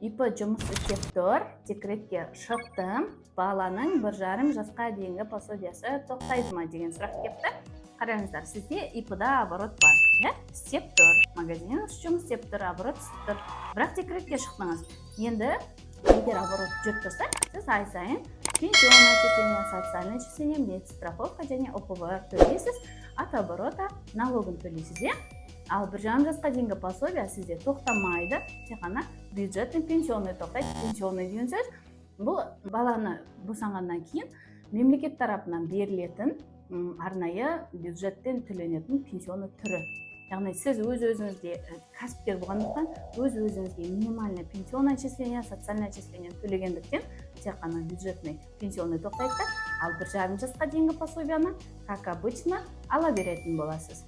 ИП жұмыс істеп тұр, декретке шықтым, баланың 1,5 жасқа дейінгі пособиясы тоқтайды ма деген сұрақ келіпті. Қараңыздар, сізде ИП-да оборот бар, істеп тұр, магазиніңіз жұмыс істеп тұр, оборот істеп тұр, бірақ декретке шықтыңыз. Енді егер оборот жүріп тұрса, сіз ай сайын пенсионное отчисление, социальное отчисление, медстраховка және ОПВР төлейсіз, от оборота налогын төлейсіз. Ал 1,5 жасқа дейінгі пособия сізде тоқтамайды, тек қана бюджеттің пенсионный тоқтайды. Пенсионный деген сөз, бұл баланы босанғаннан кейін мемлекет тарапынан берілетін арнайы бюджеттен төленетін пенсионный түрі. Яғни сіз өз-өзіңізге кәсіпкер болғандықтан, өз-өзіңізге минимальный пенсионное отчисление, социальное отчисление төлегендіктен тек қана бюджетный пенсионный тоқтайды, ал 1,5 жасқа дейінгі пособияны, как обычно, ала беретін боласыз.